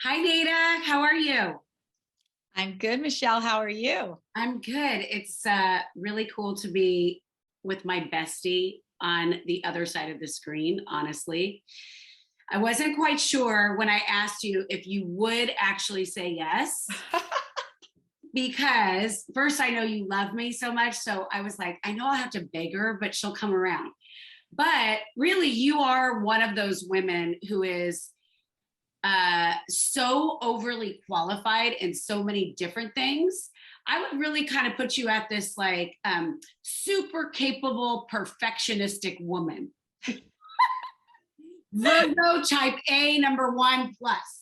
Hi, Neidda. How are you? I'm good, Michelle. How are you? I'm good. It's really cool to be with my bestie on the other side of the screen, honestly. I wasn't quite sure when I asked you if you would actually say yes, because first, I know you love me so much. So I was like, I know I'll have to beg her, but she'll come around. But really, you are one of those women who is so overly qualified in so many different things. I would really kind of put you at this like super capable, perfectionistic woman. Virgo type A number one plus.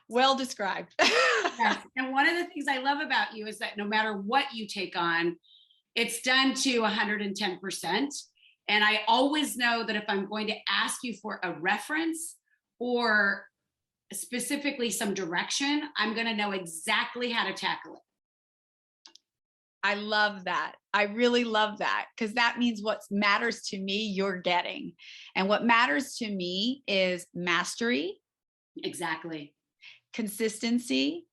Well described. Yes. And one of the things I love about you is that no matter what you take on, it's done to 110%. And I always know that if I'm going to ask you for a reference or specifically some direction, I'm going to know exactly how to tackle it. I love that. I really love that because that means what matters to me, you're getting. And what matters to me is mastery, Exactly. consistency,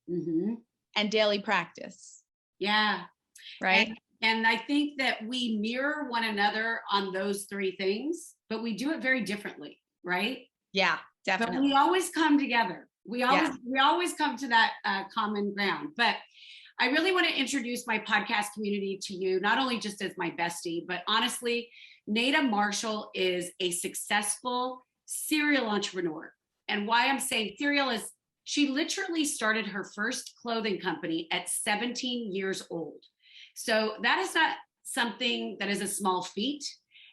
Mm-hmm. and daily practice, Yeah. right? And I think that we mirror one another on those three things, but we do it very differently, right? Yeah, But definitely. we always come together. We always Yeah. we always come to that common ground. But I really want to introduce my podcast community to you, not only just as my bestie, but honestly, Neidda Marshall is a successful serial entrepreneur. And why I'm saying serial is she literally started her first clothing company at 17 years old. So that is not something that is a small feat.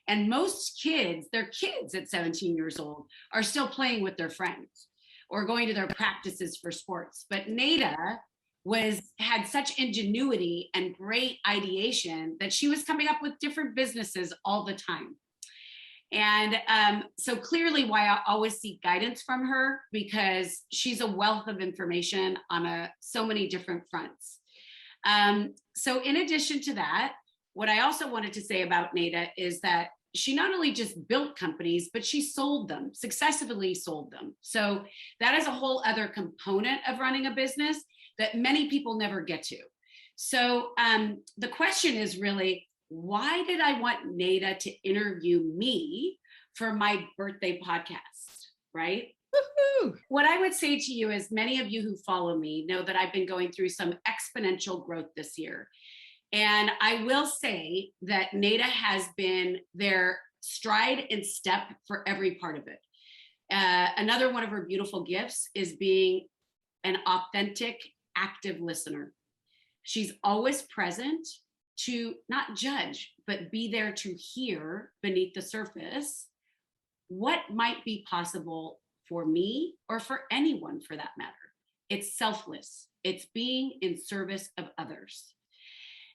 And most kids, they're kids at 17 years old, are still playing with their friends or going to their practices for sports. But Neidda had such ingenuity and great ideation that she was coming up with different businesses all the time. And so clearly why I always seek guidance from her, because she's a wealth of information on so many different fronts. So in addition to that, what I also wanted to say about Neidda is that she not only just built companies, but she sold them, successfully sold them. So that is a whole other component of running a business that many people never get to. So the question is really, why did I want Neidda to interview me for my birthday podcast, right? Woo-hoo. What I would say to you is many of you who follow me know that I've been going through some exponential growth this year. And I will say that Neidda has been there stride and step for every part of it. Another one of her beautiful gifts is being an authentic, active listener. She's always present to not judge, but be there to hear beneath the surface what might be possible for me or for anyone for that matter. It's selfless, it's being in service of others.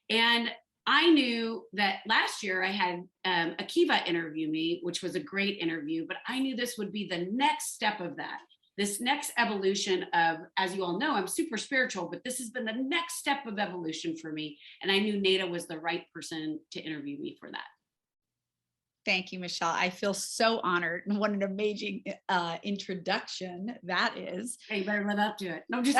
And I knew that last year I had Akiva interview me, which was a great interview, but I knew this would be the next step of that. This next evolution of, as you all know, I'm super spiritual, but this has been the next step of evolution for me. And I knew Neidda was the right person to interview me for that. Thank you, Michelle. I feel so honored. And what an amazing introduction that is. Hey, you better live up to it. No, just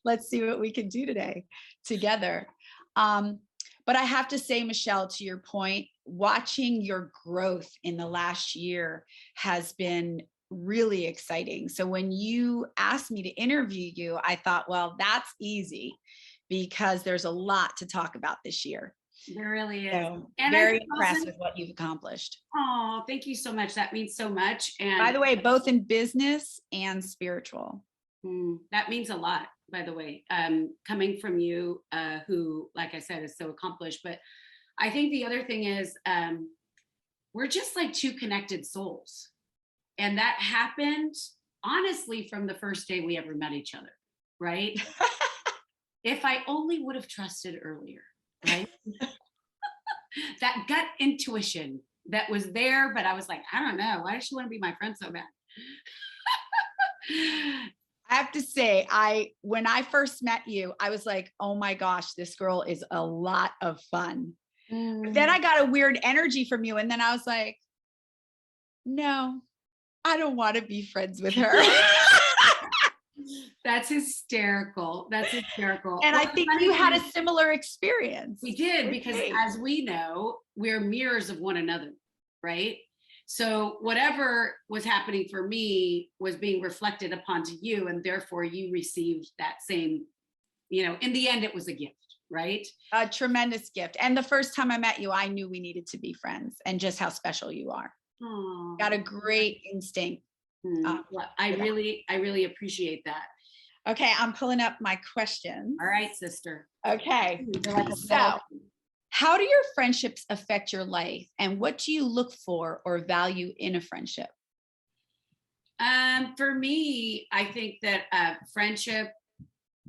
Let's see what we can do today together. But I have to say, Michelle, to your point, watching your growth in the last year has been really exciting. So when you asked me to interview you, I thought, well, that's easy because there's a lot to talk about this year. there really is. So And very impressed with what you've accomplished. Oh, thank you so much. That means so much. And by the way, both in business and spiritual. That means a lot, by the way, coming from you, who, like I said, is so accomplished. But I think the other thing is we're just like two connected souls. And that happened, honestly, from the first day we ever met each other, right? If I only would have trusted earlier, right? That gut intuition that was there, but I was like, I don't know. Why does she want to be my friend so bad? I have to say, when I first met you, I was like, oh my gosh, this girl is a lot of fun. But then I got a weird energy from you. And then I was like, no, I don't want to be friends with her. That's hysterical. That's hysterical. And I think you had a similar experience. We did, because as we know, we're mirrors of one another, right? So whatever was happening for me was being reflected upon to you, and therefore you received that same, in the end, it was a gift, right? A tremendous gift. And the first time I met you, I knew we needed to be friends, and just how special you are. Aww. Got a great instinct. Well, I really appreciate that. Okay, I'm pulling up my questions. All right, sister. Okay, so how do your friendships affect your life, and what do you look for or value in a friendship? For me, I think that friendship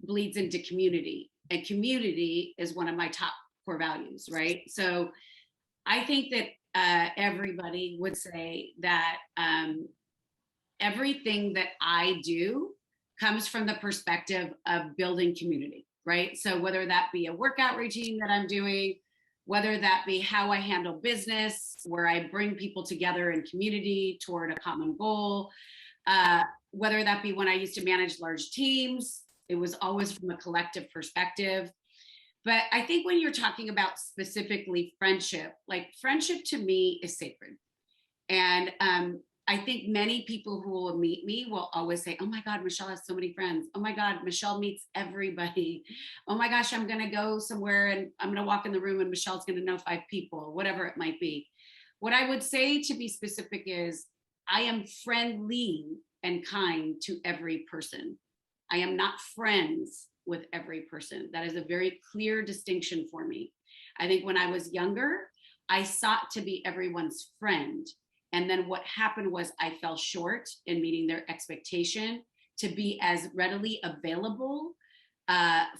bleeds into community, and community is one of my top core values, right? So I think that everybody would say that everything that I do comes from the perspective of building community, right? So whether that be a workout routine that I'm doing, whether that be how I handle business, where I bring people together in community toward a common goal, whether that be when I used to manage large teams, it was always from a collective perspective. But I think when you're talking about specifically friendship, like friendship to me is sacred. And I think many people who will meet me will always say, oh my God, Michelle has so many friends. Oh my God, Michelle meets everybody. Oh my gosh, I'm going to go somewhere and I'm going to walk in the room and Michelle's going to know 5 people, whatever it might be. What I would say, to be specific, is I am friendly and kind to every person. I am not friends with every person. That is a very clear distinction for me. I think when I was younger, I sought to be everyone's friend. And then what happened was I fell short in meeting their expectation to be as readily available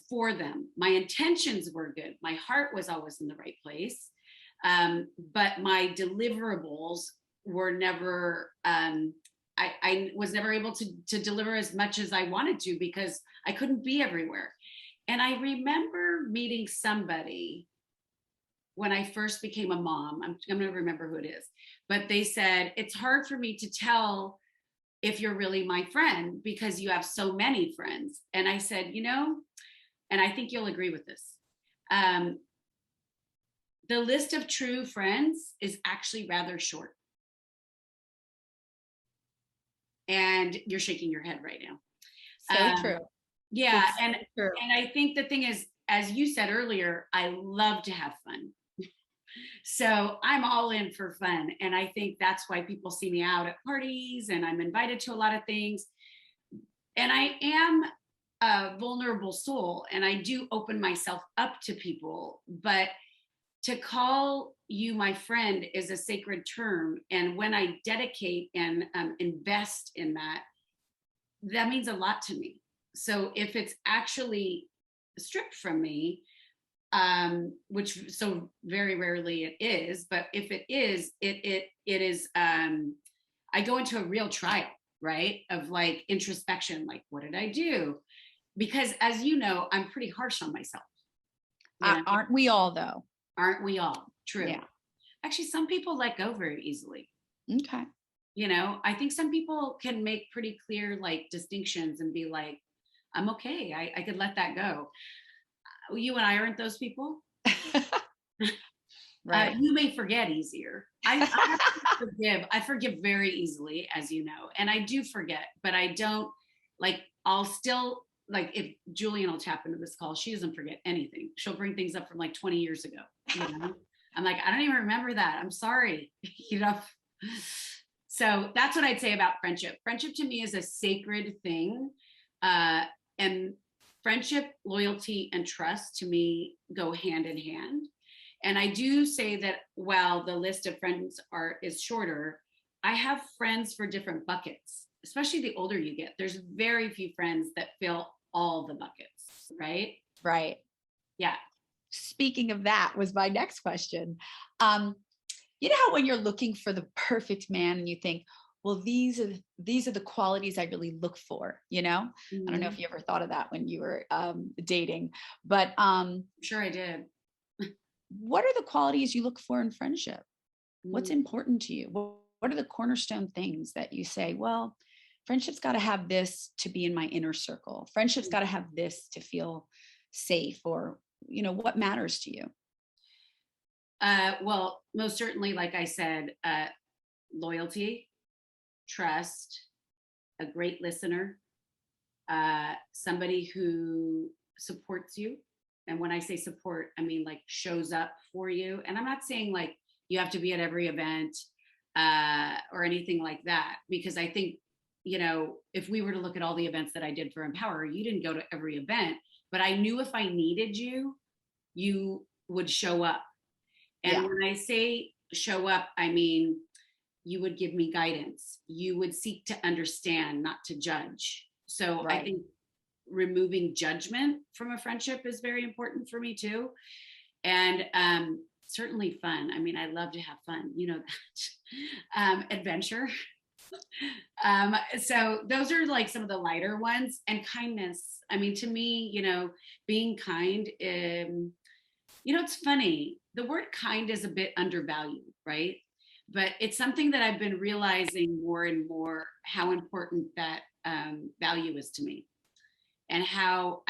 for them. My intentions were good. My heart was always in the right place. But my deliverables were never, I was never able to deliver as much as I wanted to, because I couldn't be everywhere. And I remember meeting somebody when I first became a mom. I'm going to remember who it is, but they said, it's hard for me to tell if you're really my friend because you have so many friends. And I said, and I think you'll agree with this. The list of true friends is actually rather short. And you're shaking your head right now. So true. Yeah. So true. And I think the thing is, as you said earlier, I love to have fun. So I'm all in for fun. And I think that's why people see me out at parties and I'm invited to a lot of things. And I am a vulnerable soul and I do open myself up to people, but to call you my friend is a sacred term. And when I dedicate and invest in that, that means a lot to me. So if it's actually stripped from me, which so very rarely it is, but if it is, it is, I go into a real trial, right? Of like introspection, like, what did I do? Because as you know, I'm pretty harsh on myself. Aren't we all though? Aren't we all? True. Yeah. Actually, some people let go very easily. Okay. I think some people can make pretty clear like distinctions and be like, I'm okay. I could let that go. You and I aren't those people. Right. You may forget easier. I forgive very easily, as you know, and I do forget, but I don't like, I'll still like, if Julian will tap into this call, she doesn't forget anything. She'll bring things up from like 20 years ago. I'm like, I don't even remember that. I'm sorry. So that's what I'd say about friendship. Friendship to me is a sacred thing. And friendship, loyalty, and trust to me go hand in hand. And I do say that while the list of friends is shorter, I have friends for different buckets, especially the older you get. There's very few friends that fill all the buckets, right? Right. Yeah. Speaking of that was my next question. You know how when you're looking for the perfect man and you think, well, these are the qualities I really look for, Mm-hmm. I don't know if you ever thought of that when you were dating, but sure I did. What are the qualities you look for in friendship? What's important to you? What what are the cornerstone things that you say, well, friendship's got to have this to be in my inner circle. Friendship's got to have this to feel safe, or, what matters to you? Well, most certainly, like I said, loyalty, trust, a great listener, somebody who supports you. And when I say support, I mean like shows up for you. And I'm not saying like you have to be at every event or anything like that, because I think, if we were to look at all the events that I did for EmpowHer, you didn't go to every event, but I knew if I needed you, you would show up. And when I say show up, I mean, you would give me guidance. You would seek to understand, not to judge. So I think removing judgment from a friendship is very important for me too. And certainly fun. I mean, I love to have fun, that. Adventure. So those are like some of the lighter ones. And kindness. I mean, to me, being kind, it's funny. The word kind is a bit undervalued, right? But it's something that I've been realizing more and more how important that value is to me, and how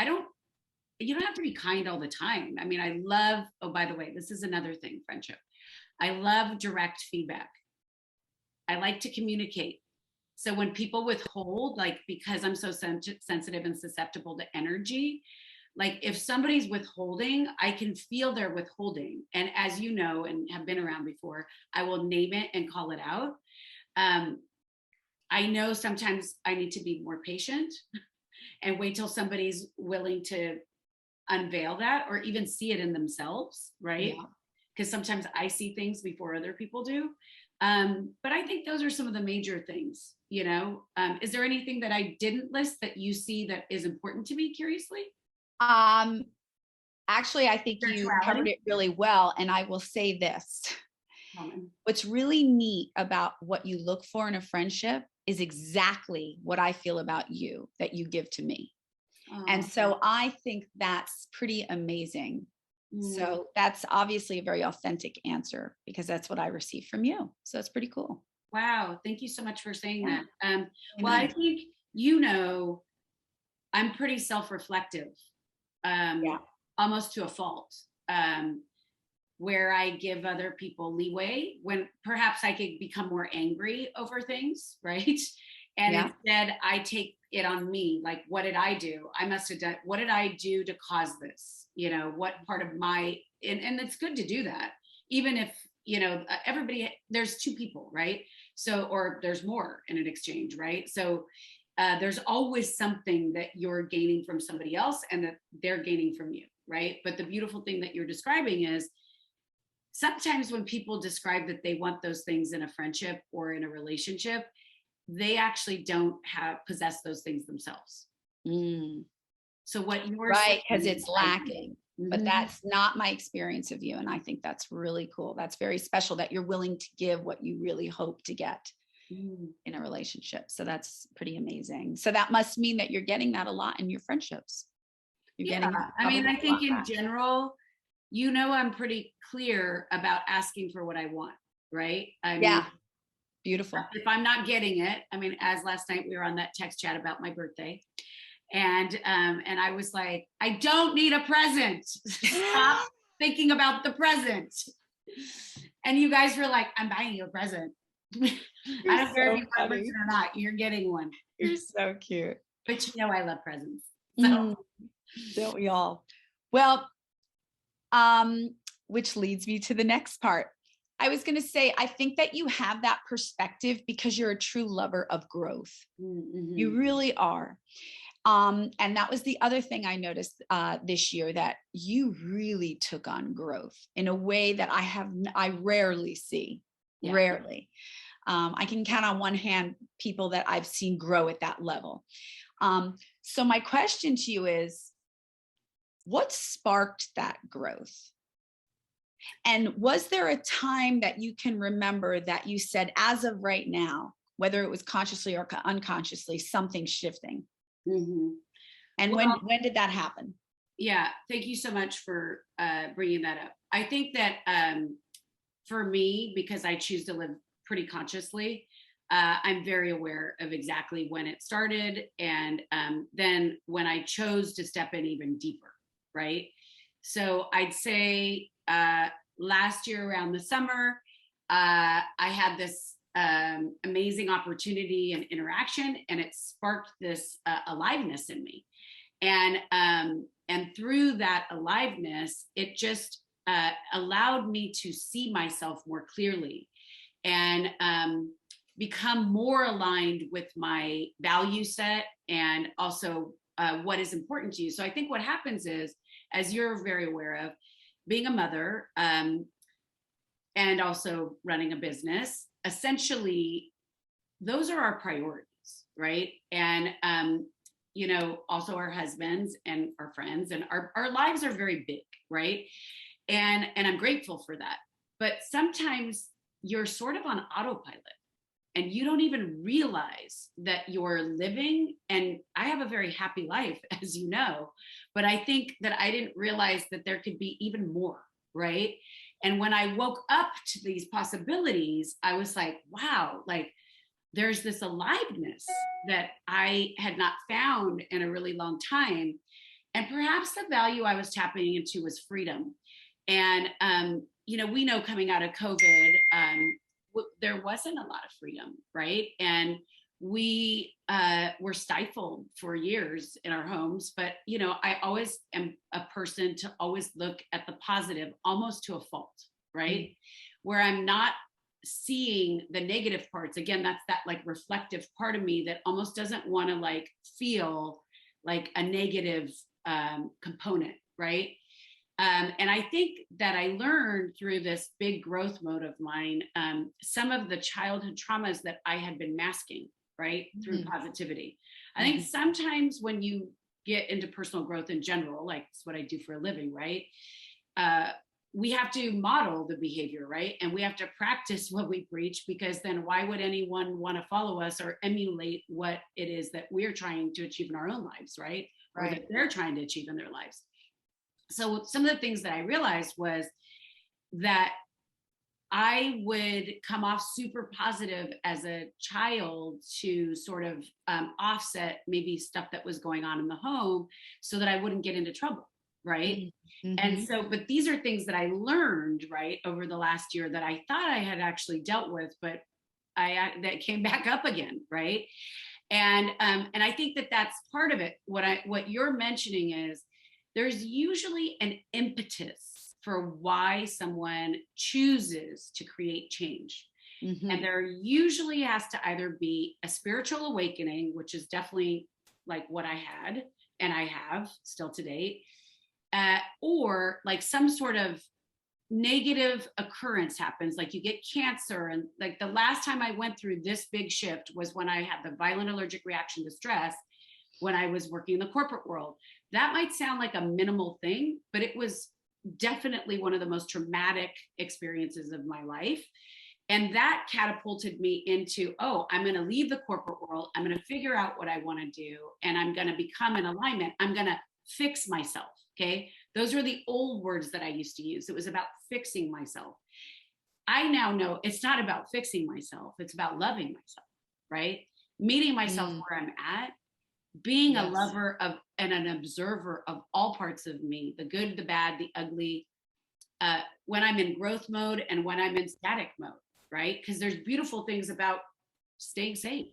you don't have to be kind all the time. I mean, I love, oh, by the way, this is another thing, friendship. I love direct feedback. I like to communicate. So when people withhold, like, because I'm so sensitive and susceptible to energy, like if somebody's withholding, I can feel their withholding. And as you know, and have been around before, I will name it and call it out. I know sometimes I need to be more patient and wait till somebody's willing to unveil that or even see it in themselves, right? Because sometimes I see things before other people do. But I think those are some of the major things, Is there anything that I didn't list that you see that is important to me, curiously? Actually, I think you covered it really well. And I will say this. What's really neat about what you look for in a friendship is exactly what I feel about you, that you give to me. And so I think that's pretty amazing. So that's obviously a very authentic answer, because that's what I received from you. So it's pretty cool. Wow. Thank you so much for saying that. Well, I think, I'm pretty self-reflective, almost to a fault, where I give other people leeway when perhaps I could become more angry over things, right? And instead I take it on me. Like, what did I do? I must have done, what did I do to cause this? What part of my, and it's good to do that. Even if, everybody, there's two people, right? So, or there's more in an exchange, right? So there's always something that you're gaining from somebody else and that they're gaining from you, right? But the beautiful thing that you're describing is sometimes when people describe that they want those things in a friendship or in a relationship, they actually don't possess those things themselves. So what you're saying, because it's lacking, but that's not my experience of you. And I think that's really cool. That's very special that you're willing to give what you really hope to get in a relationship. So that's pretty amazing. So that must mean that you're getting that a lot in your friendships. You're getting I mean, I think in general, I'm pretty clear about asking for what I want, right? I mean, beautiful. If I'm not getting it, I mean, as last night we were on that text chat about my birthday, and I was like, I don't need a present. Stop thinking about the present. And you guys were like, I'm buying you a present. I don't care if you want a present or not. You're getting one. You're so cute. But I love presents. So. Don't we all? Well, which leads me to the next part. I was going to say, I think that you have that perspective because you're a true lover of growth. You really are. And that was the other thing I noticed this year, that you really took on growth in a way that I rarely see. Rarely. I can count on one hand people that I've seen grow at that level. So my question to you is, what sparked that growth? And was there a time that you can remember that you said, as of right now, whether it was consciously or unconsciously, something's shifting? And when did that happen? Yeah, thank you so much for bringing that up. I think that for me, because I choose to live pretty consciously. I'm very aware of exactly when it started. And then when I chose to step in even deeper, right? So I'd say last year around the summer, I had this amazing opportunity and interaction, and it sparked this aliveness in me. And through that aliveness, it just allowed me to see myself more clearly and become more aligned with my value set and also what is important to you. So I think what happens is, as you're very aware of, being a mother and also running a business, essentially, those are our priorities, right? And you know, also our husbands and our friends, and our lives are very big, right? And I'm grateful for that. But sometimes you're sort of on autopilot and you don't even realize that you're living. And I have a very happy life, as you know, but I think that I didn't realize that there could be even more, right? And when I woke up to these possibilities, I was like, wow, like there's this aliveness that I had not found in a really long time. And perhaps the value I was tapping into was freedom. And, you know, we know coming out of COVID, there wasn't a lot of freedom, right? And we were stifled for years in our homes. But, you know, I always am a person to always look at the positive, almost to a fault, right? Where I'm not seeing the negative parts. Again, that's that like reflective part of me that almost doesn't want to like feel like a negative component, right? And I think that I learned through this big growth mode of mine, some of the childhood traumas that I had been masking, right? Through positivity. I think sometimes when you get into personal growth in general, like it's what I do for a living, right? We have to model the behavior, right? And we have to practice what we preach, because then why would anyone want to follow us or emulate what it is that we're trying to achieve in our own lives, right? Or that they're trying to achieve in their lives. So some of the things that I realized was that I would come off super positive as a child to sort of offset maybe stuff that was going on in the home so that I wouldn't get into trouble, right? And so, but these are things that I learned, right, over the last year that I thought I had actually dealt with, but that came back up again, right? And I think that that's part of it. What you're mentioning is there's usually an impetus for why someone chooses to create change. And there usually has to either be a spiritual awakening, which is definitely like what I had and I have still to date, or like some sort of negative occurrence happens, like you get cancer. And like the last time I went through this big shift was when I had the violent allergic reaction to stress when I was working in the corporate world. That might sound like a minimal thing, but it was definitely one of the most traumatic experiences of my life. And that catapulted me into, oh, I'm going to leave the corporate world. I'm going to figure out what I want to do. And I'm going to become in alignment. I'm going to fix myself. Okay. Those were the old words that I used to use. It was about fixing myself. I now know it's not about fixing myself. It's about loving myself, right? Meeting myself where I'm at, being a lover of and an observer of all parts of me, the good, the bad, the ugly, when I'm in growth mode and when I'm in static mode, right? Because there's beautiful things about staying safe,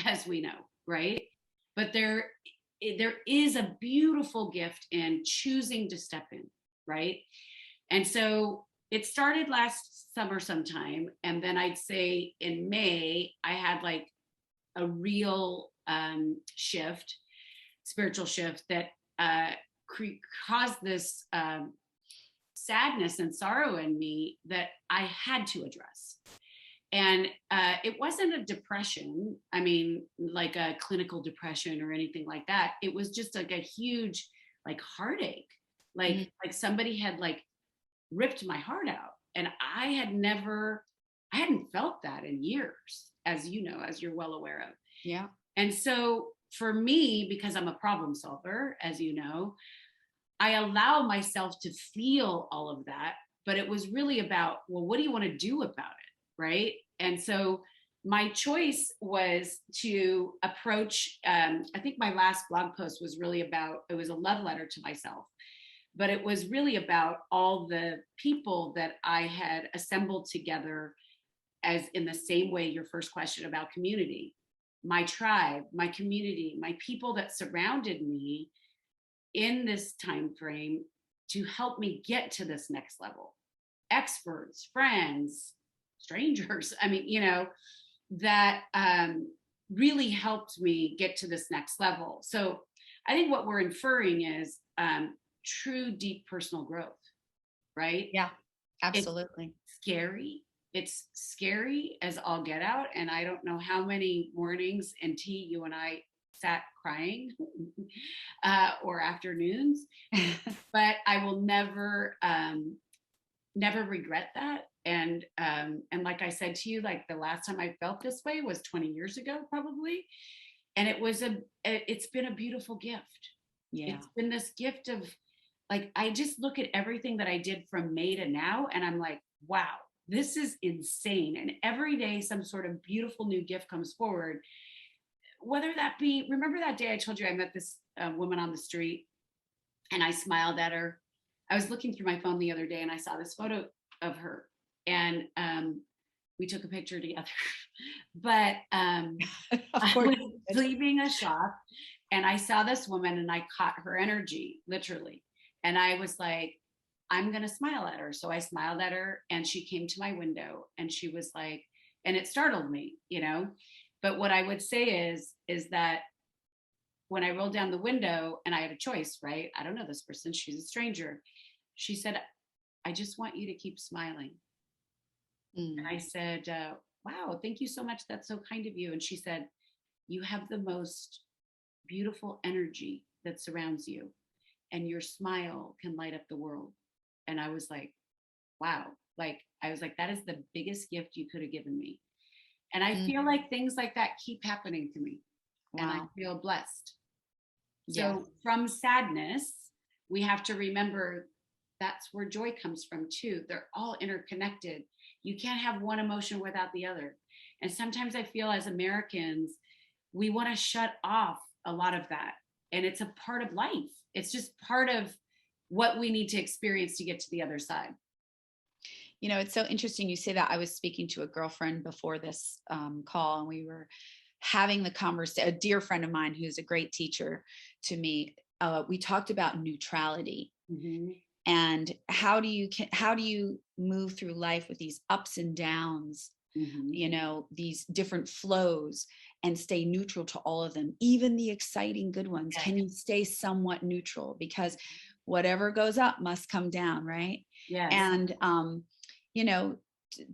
as we know, right? But there is a beautiful gift in choosing to step in, right? And so it started last summer sometime. And then I'd say in May, I had like a real shift, spiritual shift that caused this sadness and sorrow in me that I had to address. And it wasn't a depression, I mean, like a clinical depression or anything like that. It was just like a huge like heartache, like somebody had like ripped my heart out. And I hadn't felt that in years, as you know, as you're well aware of. Yeah. And so for me, because I'm a problem solver, as you know, I allow myself to feel all of that. But it was really about, well, what do you want to do about it? Right. And so my choice was to approach, I think my last blog post was really about, it was a love letter to myself, but it was really about all the people that I had assembled together, as in the same way your first question about community, my tribe, my community, my people that surrounded me in this time frame to help me get to this next level. Experts, friends, strangers, I mean, that really helped me get to this next level. So I think what we're inferring is true, deep personal growth, right? Yeah, absolutely. It's scary as all get out. And I don't know how many mornings and tea you and I sat crying or afternoons, but I will never regret that. And like I said to you, like the last time I felt this way was 20 years ago, probably. And it's been a beautiful gift. Yeah. It's been this gift of, like, I just look at everything that I did from May to now, and I'm like, wow, this is insane. And every day some sort of beautiful new gift comes forward. Whether that be, remember that day I told you I met this woman on the street and I smiled at her. I was looking through my phone the other day and I saw this photo of her, and we took a picture together. But I was leaving a shop and I saw this woman and I caught her energy, literally. And I was like, I'm going to smile at her. So I smiled at her and she came to my window and she was like, and it startled me, But what I would say is that when I rolled down the window and I had a choice, right? I don't know this person. She's a stranger. She said, I just want you to keep smiling. And I said, wow, thank you so much. That's so kind of you. And she said, you have the most beautiful energy that surrounds you, and your smile can light up the world. And I was like, wow. That is the biggest gift you could have given me. And I feel like things like that keep happening to me. Wow. And I feel blessed. Yeah. So from sadness, we have to remember that's where joy comes from too. They're all interconnected. You can't have one emotion without the other. And sometimes I feel as Americans, we want to shut off a lot of that. And it's a part of life. It's just part of what we need to experience to get to the other side. It's so interesting you say that. I was speaking to a girlfriend before this call, and we were having the conversation, a dear friend of mine who's a great teacher to me. We talked about neutrality. Mm-hmm. And how do you move through life with these ups and downs, mm-hmm. These different flows, and stay neutral to all of them, even the exciting good ones. Okay. Can you stay somewhat neutral? Because whatever goes up must come down, right? Yes. And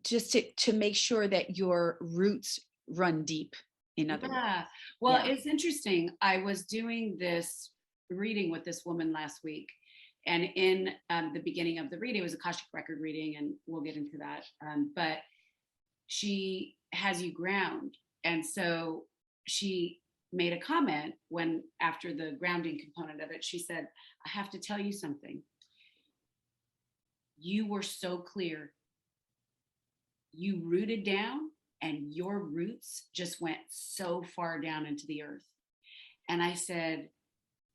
just to make sure that your roots run deep. In other words. Well, it's interesting. I was doing this reading with this woman last week. And in the beginning of the reading, it was a Akashic record reading, and we'll get into that. But she has you ground. And so she made a comment after the grounding component of it, she said, I have to tell you something. You were so clear. You rooted down and your roots just went so far down into the earth. And I said,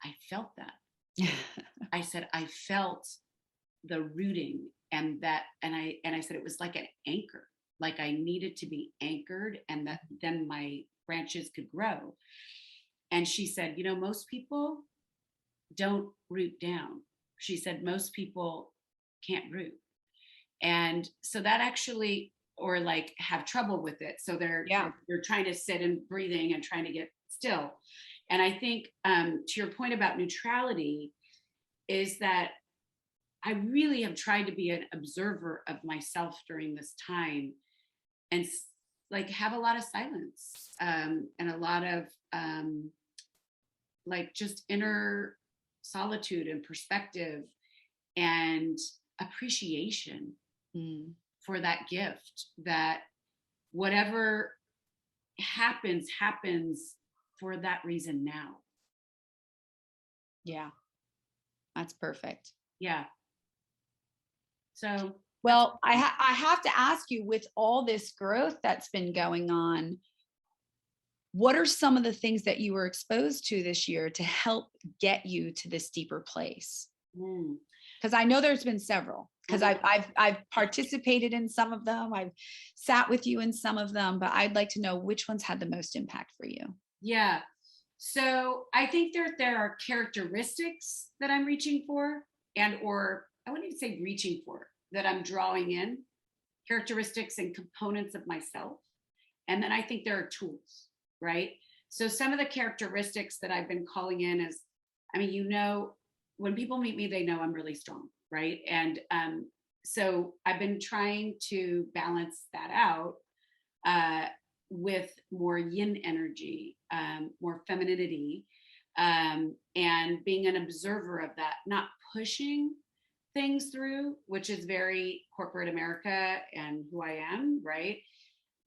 I felt that. I said, I felt the rooting and I said, it was like an anchor, like I needed to be anchored and that then my branches could grow. And she said, most people don't root down. She said, most people can't root. And so that actually, or like have trouble with it. So they're trying to sit and breathing and trying to get still. And I think to your point about neutrality is that I really have tried to be an observer of myself during this time and like have a lot of silence and a lot of like just inner solitude and perspective and appreciation for that gift, that whatever happens for that reason now. Yeah, that's perfect. Yeah. So Well, I have to ask you, with all this growth that's been going on, what are some of the things that you were exposed to this year to help get you to this deeper place? Mm. Because I know there's been several, because I've participated in some of them. I've sat with you in some of them, but I'd like to know which ones had the most impact for you. Yeah. So I think there are characteristics that I'm reaching for, or I wouldn't even say reaching for, that I'm drawing in, characteristics and components of myself. And then I think there are tools, right? So some of the characteristics that I've been calling in is, I mean, when people meet me, they know I'm really strong, right? And so I've been trying to balance that out with more yin energy, more femininity, and being an observer of that, not pushing things through, which is very corporate America and who I am, right?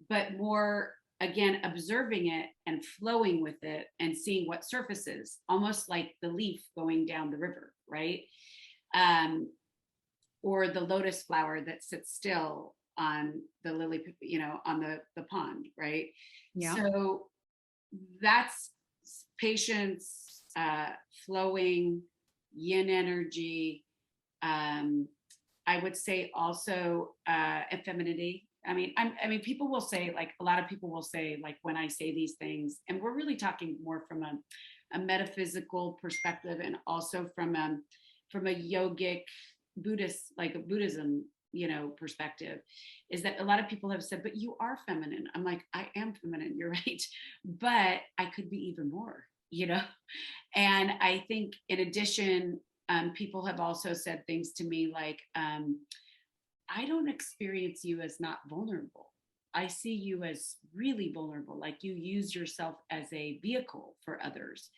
But more, again, observing it and flowing with it and seeing what surfaces, almost like the leaf going down the river, right? Or the lotus flower that sits still on the lily, on the pond, right? Yeah. So that's patience, flowing, yin energy. I would say also femininity. I mean, people will say, like, a lot of people will say, like, when I say these things, and we're really talking more from a metaphysical perspective, and also from a yogic Buddhist, like a Buddhism, perspective, is that a lot of people have said, but you are feminine. I'm like, I am feminine, you're right. But I could be even more, And I think in addition, people have also said things to me like, I don't experience you as not vulnerable. I see you as really vulnerable, like you use yourself as a vehicle for others.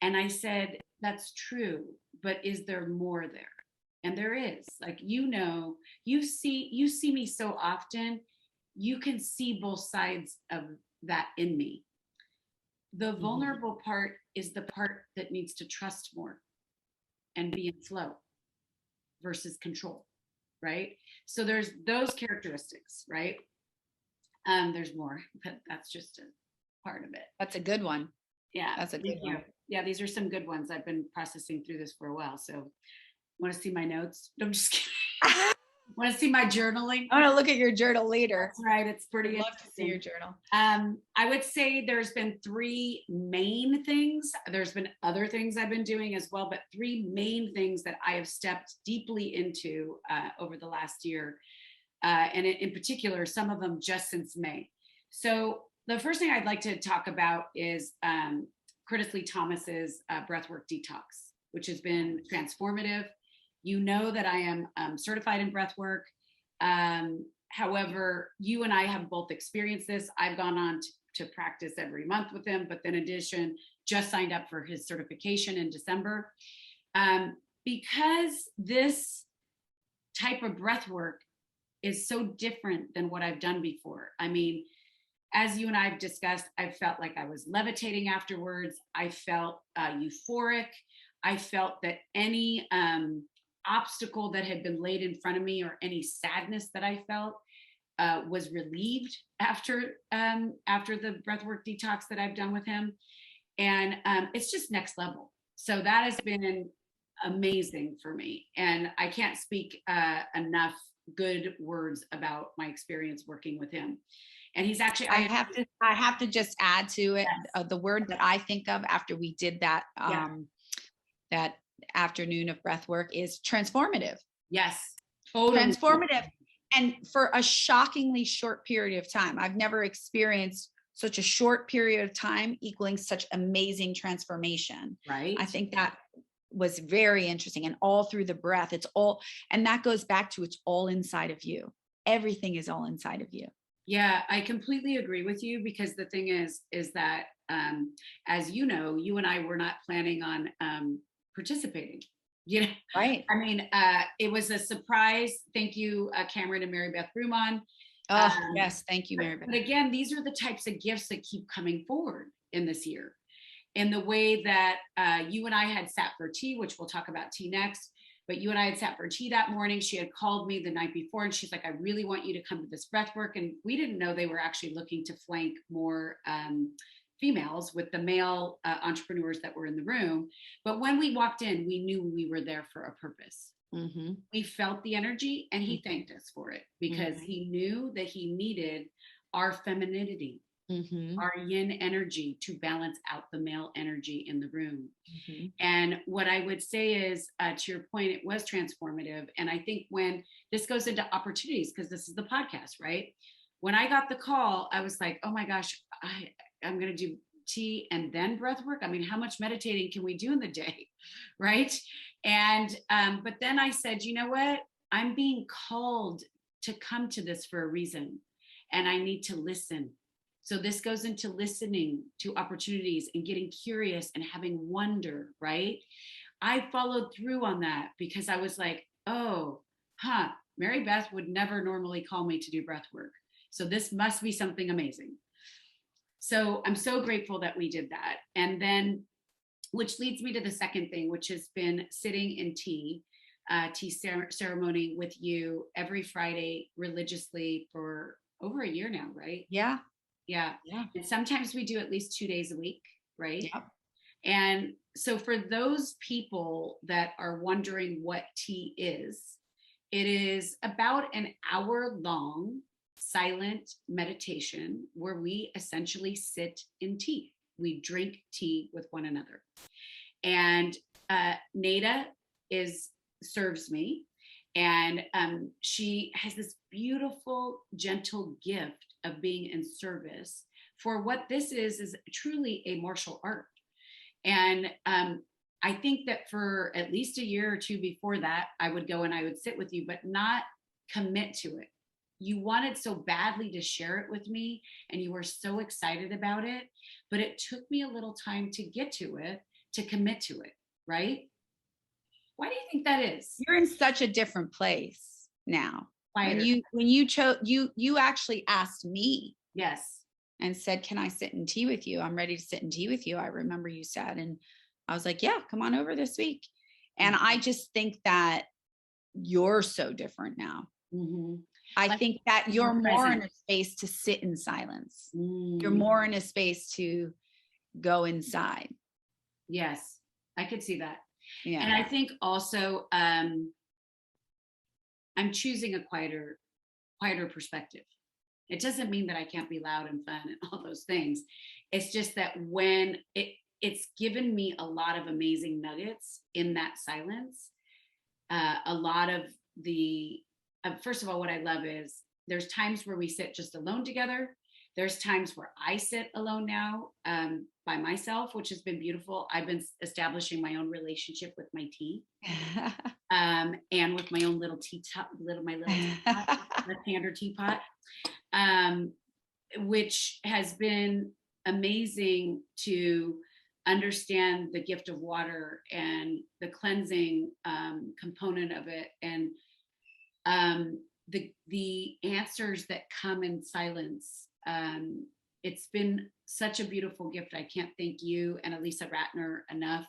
And I said, that's true, but is there more there? And there is. Like, you see me so often, you can see both sides of that in me. The vulnerable part is the part that needs to trust more and be in flow versus control, right? So there's those characteristics, right? There's more, but that's just a part of it. That's a good one. Yeah, that's a good one. Yeah, these are some good ones. I've been processing through this for a while. So, want to see my notes? I'm just kidding. Want to see my journaling? I want to look at your journal later. That's right. It's pretty I'd love interesting. to see your journal. I would say there's been three main things. There's been other things I've been doing as well, but three main things that I have stepped deeply into over the last year. And in particular, some of them just since May. So the first thing I'd like to talk about is Curtis Lee Thomas's breathwork detox, which has been transformative. You know that I am certified in breathwork. However, you and I have both experienced this. I've gone on to practice every month with him, but then in addition, just signed up for his certification in December. Because this type of breathwork is so different than what I've done before. I mean, as you and I have discussed, I felt like I was levitating afterwards. I felt euphoric. I felt that any obstacle that had been laid in front of me, or any sadness that I felt, was relieved after the breathwork detox that I've done with him. And it's just next level. So that has been amazing for me. And I can't speak enough good words about my experience working with him. And he's actually, I have to just add to it. Yes. The word that I think of after we did that, that afternoon of breath work is transformative. Yes. Totally. Transformative. And for a shockingly short period of time. I've never experienced such a short period of time equaling such amazing transformation. Right. I think that was very interesting, and all through the breath, and that goes back to, it's all inside of you. Everything is all inside of you. Yeah, I completely agree with you, because the thing is that, as you know, you and I were not planning on participating, Right. I mean, it was a surprise. Thank you, Cameron and Mary Beth Brumon. Oh, yes. Thank you, Mary Beth. But again, these are the types of gifts that keep coming forward in this year. In the way that you and I had sat for tea, which we'll talk about tea next. but you and I had sat for tea that morning. She had called me the night before and she's like, I really want you to come to this breath work. And we didn't know they were actually looking to flank more females with the male entrepreneurs that were in the room. But when we walked in, we knew we were there for a purpose. Mm-hmm. We felt the energy and he thanked us for it because he knew that he needed our femininity, our yin energy to balance out the male energy in the room. And what I would say is, to your point, it was transformative. And I think when this goes into opportunities, because this is the podcast, right? When I got the call, I was like, oh my gosh, I'm going to do tea and then breath work. I mean, how much meditating can we do in the day? Right. And, but then I said, you know what? I'm being called to come to this for a reason and I need to listen. So this goes into listening to opportunities and getting curious and having wonder, right? I followed through on that because I was like, oh, Mary Beth would never normally call me to do breath work. So this must be something amazing. So I'm so grateful that we did that. And then, which leads me to the second thing, which has been sitting in tea ceremony with you every Friday religiously for over a year now, right? Yeah. And sometimes we do at least 2 days a week, right? Yeah. And so for those people that are wondering what tea is, it is about an hour-long silent meditation where we essentially sit in tea. We drink tea with one another. And Neidda serves me. And she has this beautiful, gentle gift of being in service for what this is truly a martial art. And I think that for at least a year or two before that, I would go and I would sit with you, but not commit to it. You wanted so badly to share it with me and you were so excited about it, but it took me a little time to get to it, to commit to it, right? Why do you think that is? You're in such a different place now. Quieter. When you chose, you actually asked me. Yes. And said, can I sit in tea with you? I'm ready to sit in tea with you. I remember you said, and I was like, yeah, come on over this week. And I just think that you're so different now. I think that you're more in a space to sit in silence. You're more in a space to go inside. Yes, I could see that. Yeah. And I think also I'm choosing a quieter perspective. It doesn't mean that I can't be loud and fun and all those things. It's just that when it's given me a lot of amazing nuggets in that silence. A lot of first of all, what I love is there's times where we sit just alone together. There's times where I sit alone now by myself, which has been beautiful. I've been establishing my own relationship with my tea and with my own little teapot, left-hander teapot, which has been amazing to understand the gift of water and the cleansing component of it, and the answers that come in silence. It's been such a beautiful gift. I can't thank you and Elisa Ratner enough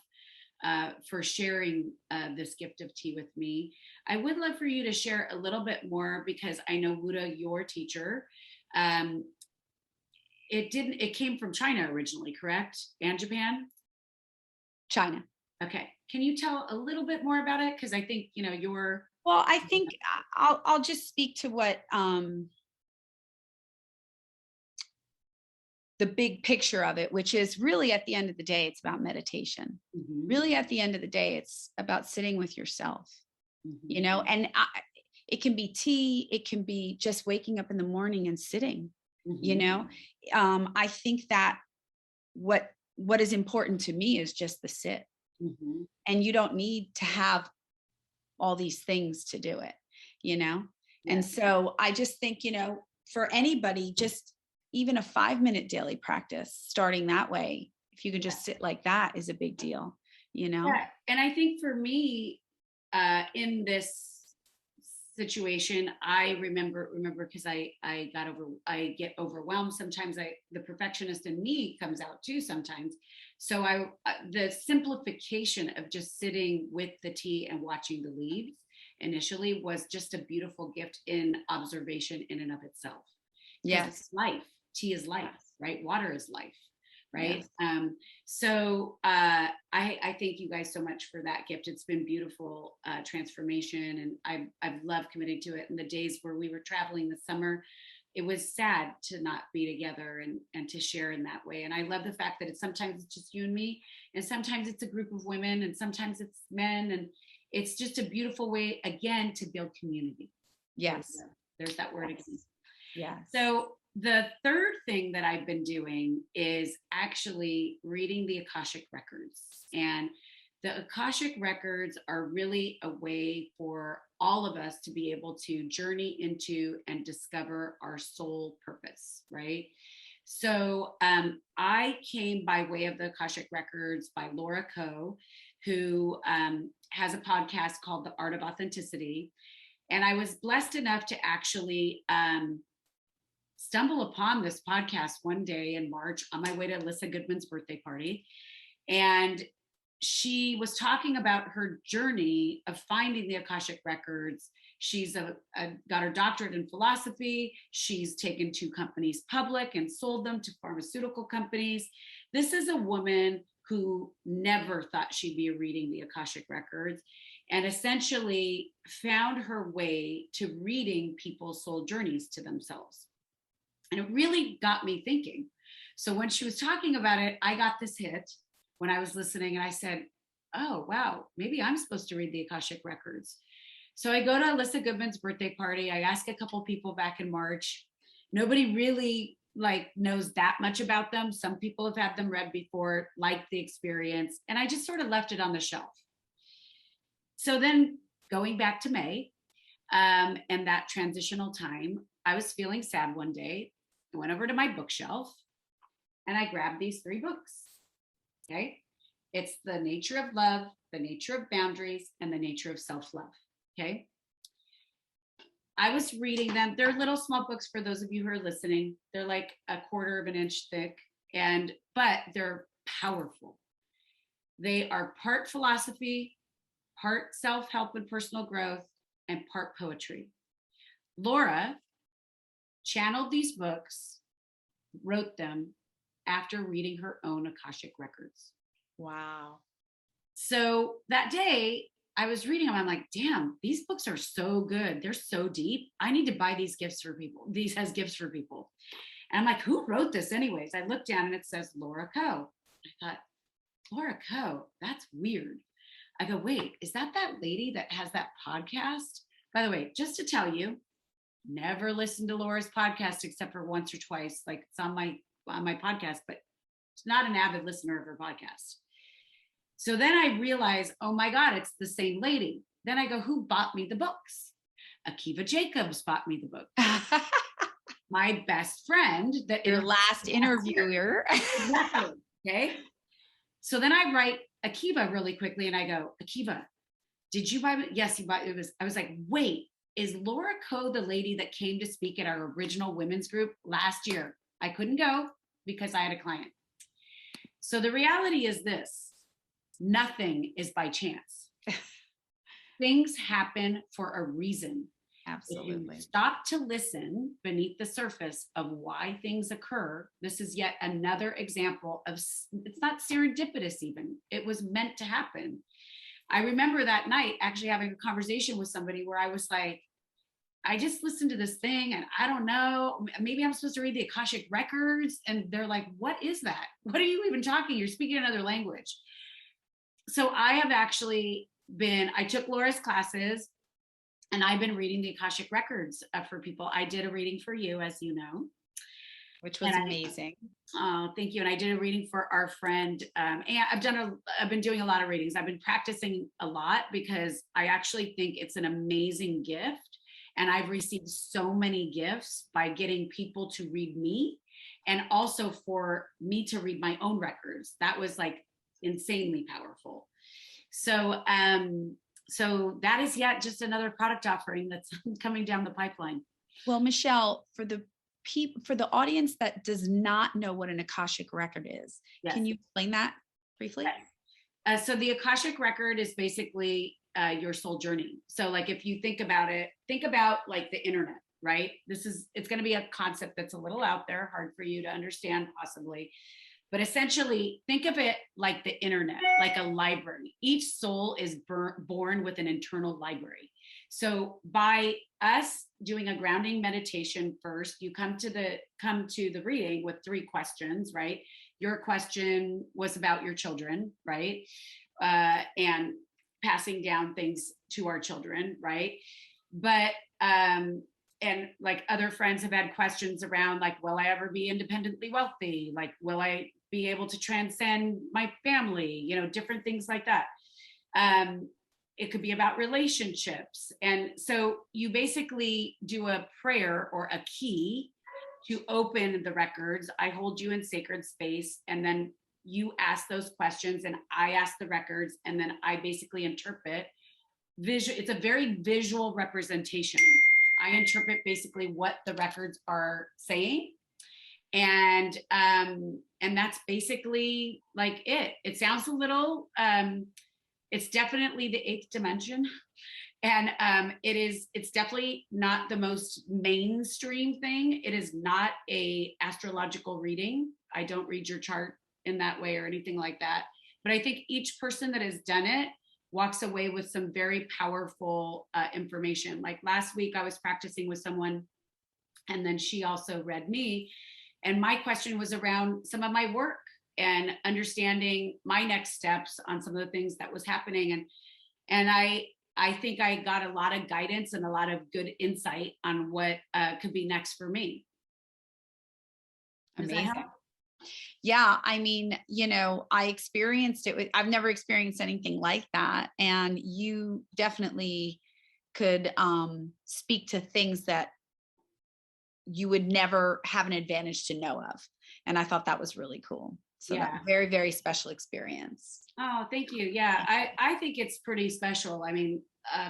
for sharing this gift of tea with me. I would love for you to share a little bit more, because I know Wuda, your teacher, it came from China originally, correct? And Japan? China. Okay. Can you tell a little bit more about it? Because I think, well, I think I'll just speak to what the big picture of it, which is really at the end of the day, it's about meditation. Really at the end of the day, it's about sitting with yourself, and it can be tea. It can be just waking up in the morning and sitting, I think that what is important to me is just the sit. And you don't need to have all these things to do it, Yes. And so I just think, for anybody, just even a 5-minute daily practice, starting that way, if you can just sit like that, is a big deal, Yeah. And I think for me, in this situation, I remember because I get overwhelmed sometimes. The perfectionist in me comes out too sometimes, So the simplification of just sitting with the tea and watching the leaves initially was just a beautiful gift in observation in and of itself. Yes. It's life. Tea is life, right? Water is life, right? Yes. I thank you guys so much for that gift. It's been beautiful transformation, and I've loved committing to it. In the days where we were traveling this summer, it was sad to not be together and to share in that way. And I love the fact that sometimes it's just you and me, and sometimes it's a group of women, and sometimes it's men, and it's just a beautiful way again to build community. Yes. There's that word again. Yes. So the third thing that I've been doing is actually reading the Akashic records. And the Akashic records are really a way for all of us to be able to journey into and discover our soul purpose, right? So I came by way of the Akashic records by Laura Coe, who has a podcast called The Art of Authenticity. And I was blessed enough to actually stumble upon this podcast one day in March on my way to Alyssa Goodman's birthday party. And she was talking about her journey of finding the Akashic records. She's got her doctorate in philosophy. She's taken 2 companies public and sold them to pharmaceutical companies. This is a woman who never thought she'd be reading the Akashic records, and essentially found her way to reading people's soul journeys to themselves. And it really got me thinking. So when she was talking about it, I got this hit when I was listening, and I said, oh, wow, maybe I'm supposed to read the Akashic records. So I go to Alyssa Goodman's birthday party. I ask a couple people back in March. Nobody really knows that much about them. Some people have had them read before, liked the experience, and I just sort of left it on the shelf. So then going back to May and that transitional time, I was feeling sad one day. I went over to my bookshelf and I grabbed these 3 books. Okay. It's The Nature of Love, The Nature of Boundaries, and The Nature of Self-Love. Okay. I was reading them. They're little small books for those of you who are listening. They're like 1/4 of an inch thick, but they're powerful. They are part philosophy, part self-help and personal growth, and part poetry. Laura channeled these books, wrote them after reading her own Akashic records. Wow. So that day I was reading them. I'm like, damn, these books are so good. They're so deep. I need to buy these gifts for people. These as gifts for people. And I'm like, who wrote this anyways? I looked down and it says Laura Coe. I thought, Laura Coe, that's weird. I go, wait, is that lady that has that podcast? By the way, just to tell you, never listened to Laura's podcast except for once or twice. Like it's on my podcast, but it's not an avid listener of her podcast. So then I realized, oh my God, it's the same lady. Then I go, who bought me the books? Akiva Jacobs bought me the book. My best friend that your last interviewer. Exactly. Okay. So then I write Akiva really quickly and I go, Akiva, did you buy it? Yes, he bought it. I was like, wait, is Laura Coe the lady that came to speak at our original women's group last year? I couldn't go because I had a client. So the reality is this. Nothing is by chance. Things happen for a reason. Absolutely. If you stop to listen beneath the surface of why things occur, this is yet another example of, it's not serendipitous even, it was meant to happen. I remember that night actually having a conversation with somebody where I was like, I just listened to this thing and I don't know, maybe I'm supposed to read the Akashic records. And they're like, what is that? What are you even talking? You're speaking another language. So I have actually I took Laura's classes and I've been reading the Akashic records for people. I did a reading for you, as you know. Which was amazing. Oh, thank you. And I did a reading for our friend. And I've been doing a lot of readings. I've been practicing a lot because I actually think it's an amazing gift. And I've received so many gifts by getting people to read me and also for me to read my own records. That was like insanely powerful. So that is yet just another product offering that's coming down the pipeline. Well, Michelle, for the audience that does not know what an Akashic record is, yes. Can you explain that briefly? So the Akashic record is basically your soul journey. So like if you think about it, think about like the internet, right? It's going to be a concept that's a little out there, hard for you to understand possibly. But essentially, think of it like the internet, like a library. Each soul is born with an internal library. So by us doing a grounding meditation first, you come to the reading with 3 questions, right? Your question was about your children, right? And passing down things to our children, right? But and like other friends have had questions around like, will I ever be independently wealthy? Like, will I be able to transcend my family? You know, different things like that. It could be about relationships. And so you basically do a prayer or a key to open the records. I hold you in sacred space, and then you ask those questions and I ask the records, and then I basically interpret. It's a very visual representation. I interpret basically what the records are saying. And that's basically like it. It sounds a little it's definitely the 8th dimension. And it's definitely not the most mainstream thing. It is not a astrological reading. I don't read your chart in that way or anything like that. But I think each person that has done it walks away with some very powerful information. Like last week, I was practicing with someone, and then she also read me. And my question was around some of my work and understanding my next steps on some of the things that was happening. And I think I got a lot of guidance and a lot of good insight on what could be next for me. Amazing. Yeah, I mean, I experienced it. I've never experienced anything like that. And you definitely could speak to things that you would never have an advantage to know of. And I thought that was really cool. So yeah, that very, very special experience. Oh, thank you. Yeah, I think it's pretty special. I mean,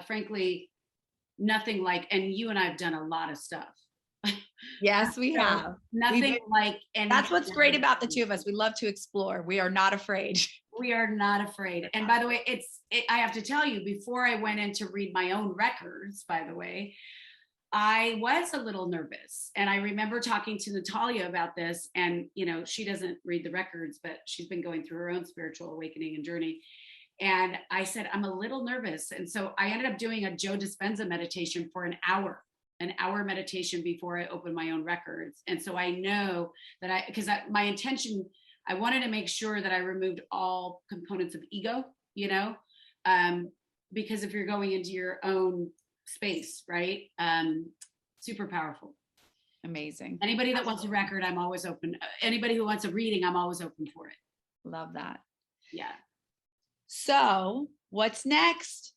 frankly, nothing like, and you and I have done a lot of stuff. Yes, we have. Nothing like anything. That's what's great about the two of us. We love to explore. We are not afraid. We are not afraid. And by the way, I have to tell you, before I went in to read my own records, by the way, I was a little nervous. And I remember talking to Natalia about this, and she doesn't read the records, but she's been going through her own spiritual awakening and journey. And I said, I'm a little nervous. And so I ended up doing a Joe Dispenza meditation for an hour meditation before I opened my own records. And so I know that my intention, I wanted to make sure that I removed all components of ego, because if you're going into your own space, right? Super powerful. Amazing. Anybody that wants a record, I'm always open. Anybody who wants a reading, I'm always open for it. Love that. Yeah. So what's next?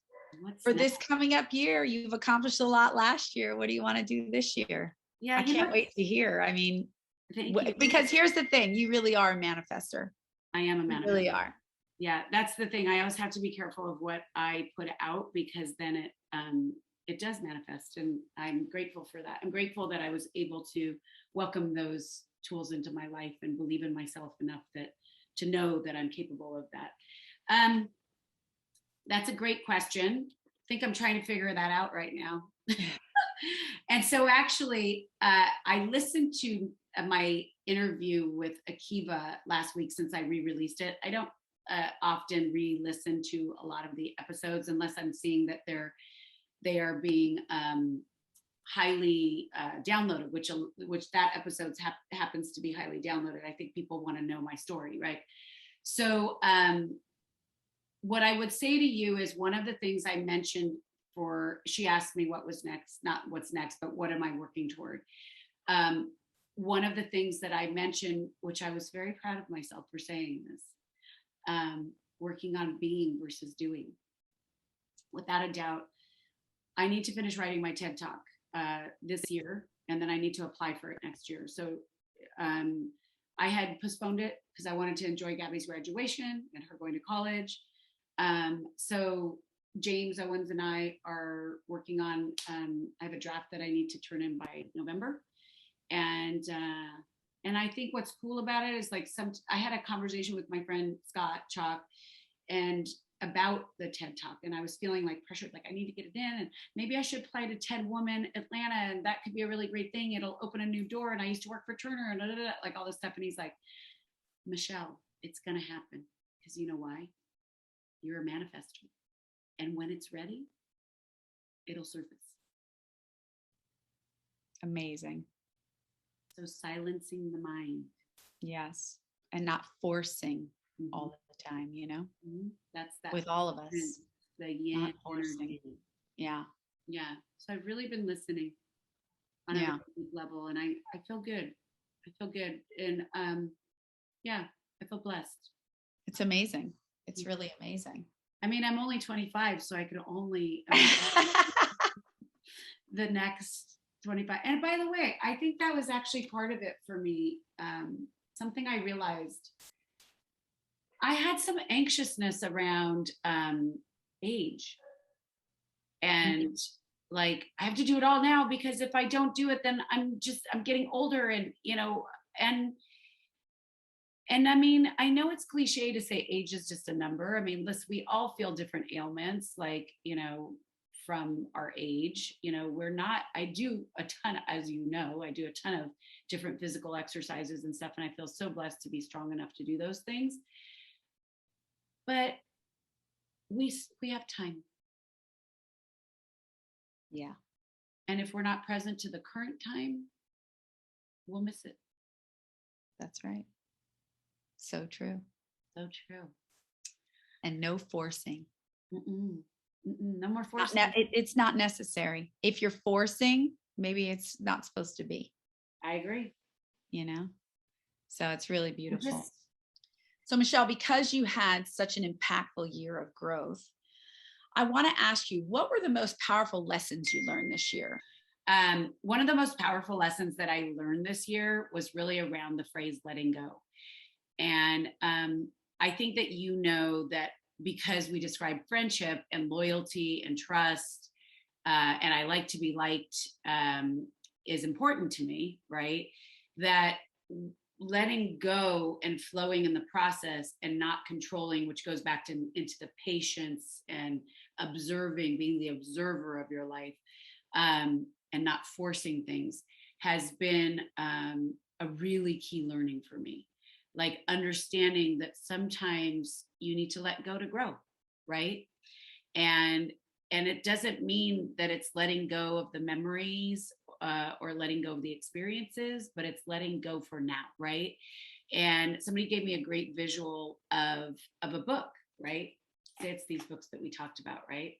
For this coming up year? You've accomplished a lot last year. What do you want to do this year? Yeah, I can't wait to hear. I mean, because here's the thing, you really are a manifester. I am a manifester. You really are. Yeah, that's the thing. I always have to be careful of what I put out, because then it does manifest, and I'm grateful for that. I'm grateful that I was able to welcome those tools into my life and believe in myself enough to know that I'm capable of that. That's a great question. I think I'm trying to figure that out right now. And so actually, I listened to my interview with Akiva last week, since I re-released it. I don't often re-listen to a lot of the episodes unless I'm seeing that they are being highly downloaded, which that episode happens to be highly downloaded. I think people want to know my story, right? So what I would say to you is, one of the things I mentioned she asked me what was next, not what's next, but what am I working toward? One of the things that I mentioned, which I was very proud of myself for saying this, working on being versus doing. Without a doubt, I need to finish writing my TED Talk this year, and then I need to apply for it next year. So I had postponed it because I wanted to enjoy Gabby's graduation and her going to college. So James Owens and I are working on, I have a draft that I need to turn in by November. And And I think what's cool about it is like I had a conversation with my friend Scott Chalk and about the TED Talk, and I was feeling like pressured, like I need to get it in, and maybe I should apply to TED Woman Atlanta, and that could be a really great thing. It'll open a new door, and I used to work for Turner, and like all this stuff. And he's like, Michelle, it's gonna happen, because you know why? You're a manifester, and when it's ready, it'll surface. Amazing. So silencing the mind. Yes. And not forcing all the time, you know? That's that with all of us. The yin energy. Yeah. Yeah. So I've really been listening on a deep level, and I feel good. I feel good. And yeah, I feel blessed. It's amazing. It's really amazing. I mean, I'm only 25, so I could only the next 25. And by the way, I think that was actually part of it for me. Something I realized, I had some anxiousness around age, and like I have to do it all now, because if I don't do it, then I'm getting older, and you know, and I mean, I know it's cliche to say age is just a number. I mean, listen, we all feel different ailments, like, you know, from our age. You know, I do a ton, as you know, I do a ton of different physical exercises and stuff, and I feel so blessed to be strong enough to do those things. But we have time. Yeah. And if we're not present to the current time, we'll miss it. That's right. So true. So true. And no forcing. No more forcing. It's not necessary. If you're forcing, maybe it's not supposed to be. I agree. You know? So it's really beautiful. So Michelle, because you had such an impactful year of growth, I want to ask you, what were the most powerful lessons you learned this year? One of the most powerful lessons that I learned this year was really around the phrase letting go. And I think that you know that because we describe friendship and loyalty and trust, and I like to be liked, is important to me, right? That letting go and flowing in the process and not controlling, which goes back into the patience and observing, being the observer of your life, and not forcing things, has been a really key learning for me. Like understanding that sometimes you need to let go to grow, right? And it doesn't mean that it's letting go of the memories or letting go of the experiences, but it's letting go for now, right? And somebody gave me a great visual of a book, right? It's these books that we talked about, right?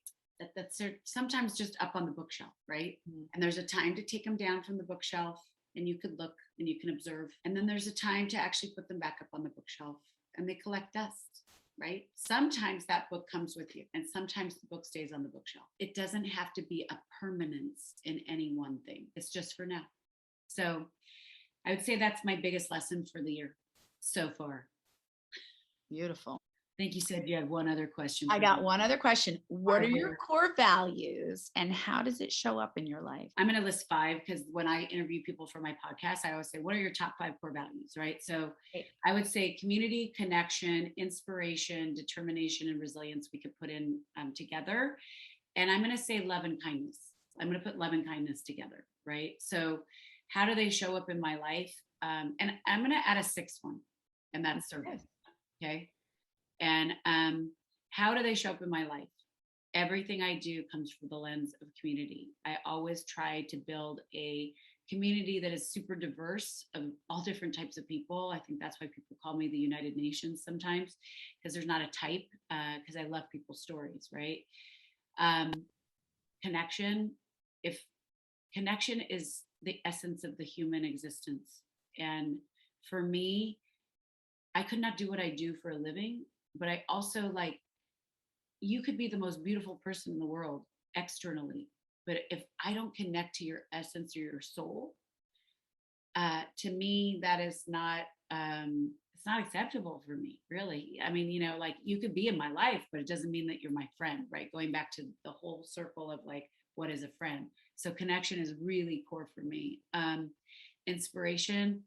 That's sometimes just up on the bookshelf, right? And there's a time to take them down from the bookshelf, and you could look and you can observe. And then there's a time to actually put them back up on the bookshelf, and they collect dust, right? Sometimes that book comes with you, and sometimes the book stays on the bookshelf. It doesn't have to be a permanence in any one thing. It's just for now. So I would say that's my biggest lesson for the year so far. Beautiful. I think you said you had one other question. I got one other question. What are your core values, and how does it show up in your life? I'm going to list 5, because when I interview people for my podcast, I always say, what are your top 5 core values, right? So I would say community, connection, inspiration, determination, and resilience we could put in together. And I'm going to say love and kindness. I'm going to put love and kindness together, right? So how do they show up in my life? And I'm going to add a 6th one, and that's service. Okay. And how do they show up in my life? Everything I do comes from the lens of community. I always try to build a community that is super diverse of all different types of people. I think that's why people call me the United Nations sometimes, because there's not a type, because I love people's stories, right? Connection. If connection is the essence of the human existence. And for me, I could not do what I do for a living, but I also like, you could be the most beautiful person in the world externally, but if I don't connect to your essence or your soul, to me, that is not, it's not acceptable for me, really. I mean, you know, like you could be in my life, but it doesn't mean that you're my friend, right? Going back to the whole circle of like, what is a friend? So connection is really core for me. Inspiration.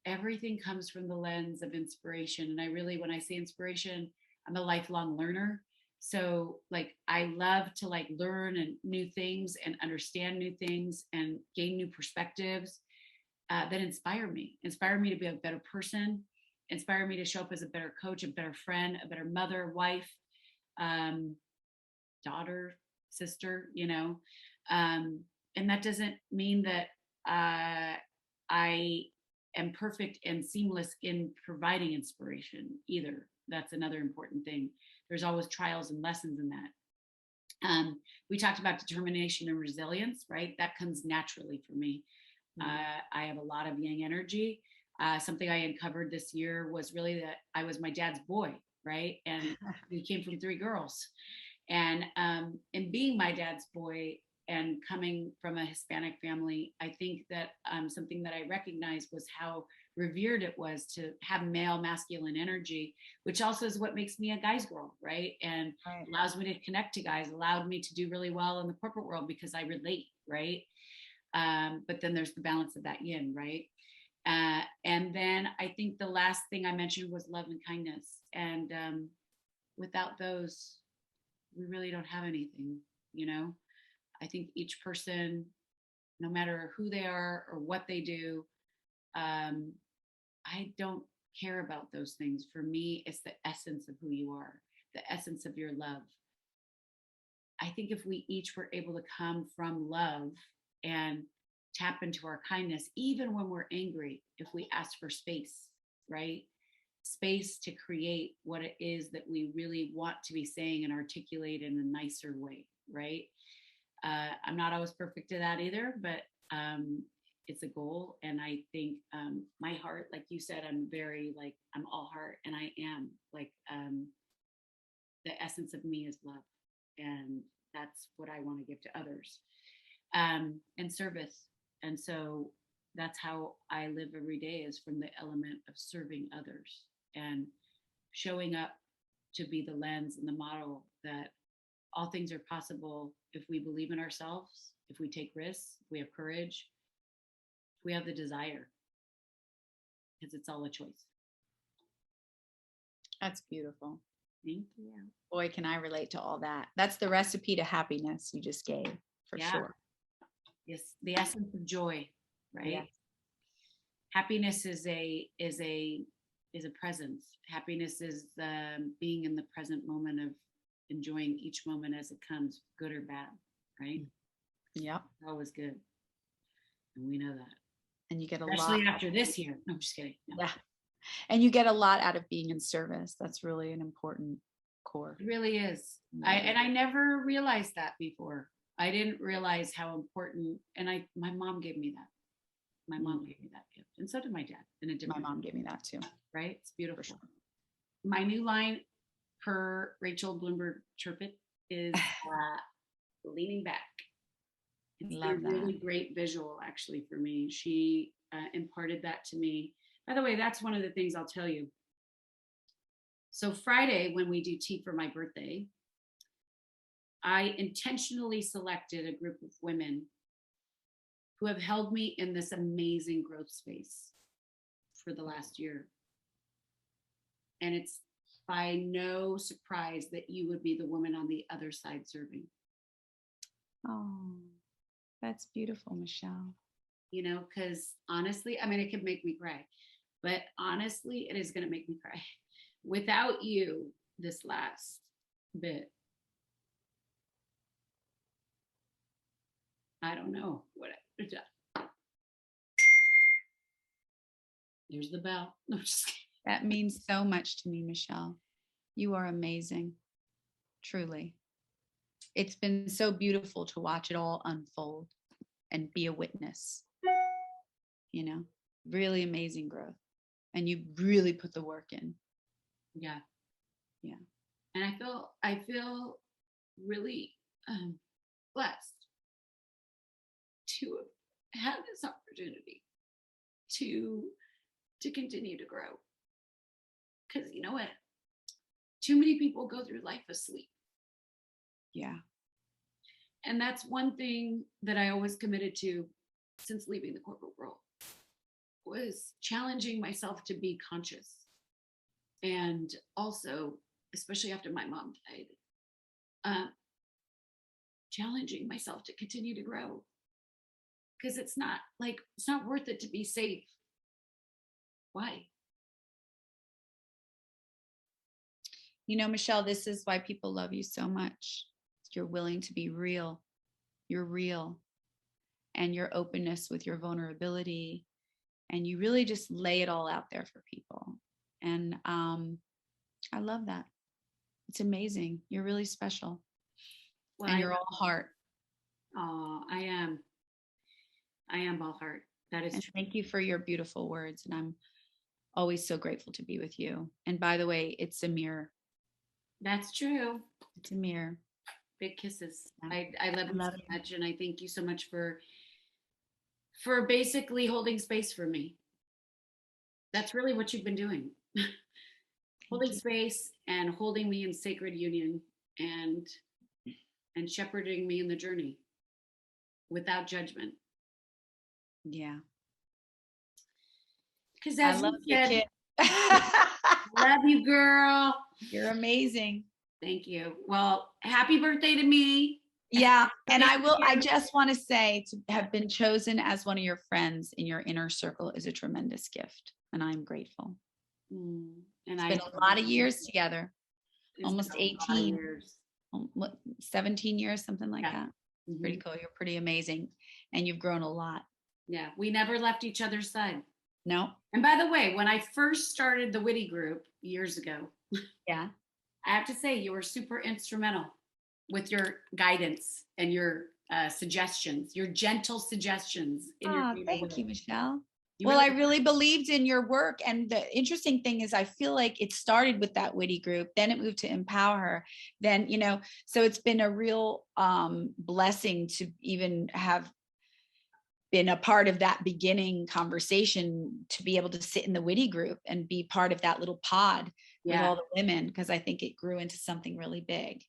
everything comes from the lens of inspiration. And I really, when I say inspiration, I'm a lifelong learner. So like, I love to like learn and new things and understand new things and gain new perspectives that inspire me to be a better person, inspire me to show up as a better coach, a better friend, a better mother, wife, daughter, sister, you know. And that doesn't mean that I am perfect and seamless in providing inspiration either. That's another important thing. There's always trials and lessons in that. We talked about determination and resilience, right? That comes naturally for me. I have a lot of yang energy. Something I uncovered this year was really that I was my dad's boy, right? And we came from 3 girls. And in being my dad's boy and coming from a Hispanic family, I think that something that I recognized was how revered it was to have male masculine energy, which also is what makes me a guy's girl, right? And allows me to connect to guys, allowed me to do really well in the corporate world because I relate, right? But then there's the balance of that yin, right? And then I think the last thing I mentioned was love and kindness. And without those, we really don't have anything, you know? I think each person, no matter who they are or what they do, I don't care about those things. For me, it's the essence of who you are, the essence of your love. I think if we each were able to come from love and tap into our kindness, even when we're angry, if we ask for space, right? Space to create what it is that we really want to be saying and articulate in a nicer way, right? I'm not always perfect at that either, but it's a goal. And I think my heart, like you said, I'm very like, I'm all heart, and I am like, the essence of me is love. And that's what I want to give to others, and service. And so that's how I live every day, is from the element of serving others and showing up to be the lens and the model that all things are possible if we believe in ourselves, if we take risks, if we have courage, if we have the desire, because it's all a choice. That's beautiful. Thank you. Boy, can I relate to all that. That's the recipe to happiness you just gave, for sure. Yes, the essence of joy, right? Yeah. Happiness is a presence. Happiness is being in the present moment of enjoying each moment as it comes, good or bad, right? Yep. Always good. And we know that. And you get especially after this year. No, I'm just kidding. No. Yeah. And you get a lot out of being in service. That's really an important core. It really is. I never realized that before. I didn't realize how important, and my mom gave me that. My mom gave me that gift. And so did my dad in a different My mom gave me that too. Right? It's beautiful. Sure. My new line, per Rachel Bloomberg Chirpit, is leaning back. It's a really great visual, actually, for me. She imparted that to me. By the way, that's one of the things I'll tell you. So Friday, when we do tea for my birthday, I intentionally selected a group of women who have held me in this amazing growth space for the last year. And it's by no surprise that you would be the woman on the other side serving. Oh, that's beautiful, Michelle. You know, because honestly, I mean, it could make me cry, but honestly, it is going to make me cry. Without you, this last bit, I don't know what it, there's the bell. No, just kidding. That means so much to me, Michelle. You are amazing. Truly. It's been so beautiful to watch it all unfold and be a witness. You know, really amazing growth. And you really put the work in. Yeah. Yeah. And I feel really blessed to have this opportunity to continue to grow. Because you know what? Too many people go through life asleep. Yeah. And that's one thing that I always committed to since leaving the corporate world. was challenging myself to be conscious. And also, especially after my mom died, challenging myself to continue to grow. Because it's not worth it to be safe. Why? You know, Michelle, this is why people love you so much. You're willing to be real. You're real. And your openness with your vulnerability. And you really just lay it all out there for people. And I love that. It's amazing. You're really special. Well, and you're all heart. Oh, I am all heart. That is true. Thank you for your beautiful words. And I'm always so grateful to be with you. And by the way, it's a mirror. That's true. It's a mirror. Big kisses. Yeah. I love you so much. And I thank you so much for basically holding space for me. That's really what you've been doing. Holding space and holding me in sacred union and shepherding me in the journey without judgment. Yeah. Because as I love you said, kid. love you, girl. You're amazing. Thank you. Well, happy birthday to me. Yeah. And I just want to say, to have been chosen as one of your friends in your inner circle is a tremendous gift. And I'm grateful. And it's been a lot of years together. Almost 18 years. 17 years, something like that. Mm-hmm. Pretty cool. You're pretty amazing. And you've grown a lot. Yeah. We never left each other's side. No. And by the way, when I first started the Witty group years ago, yeah, I have to say you were super instrumental with your guidance and your suggestions, your gentle suggestions. Thank you, Michelle. I really believed in your work. And the interesting thing is I feel like it started with that Witty group, then it moved to EmpowHer. Then, so it's been a real blessing to even have been a part of that beginning conversation, to be able to sit in the Witty group and be part of that little pod with all the women, because I think it grew into something really big.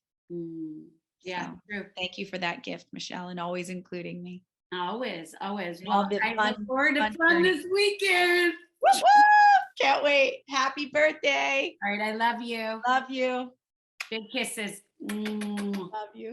Yeah, so, true. Thank you for that gift, Michelle, and always including me. Always. Well, I look forward to fun journey. this weekend. Woo-woo! Can't wait. Happy birthday. All right, I love you. Love you. Big kisses. Love you.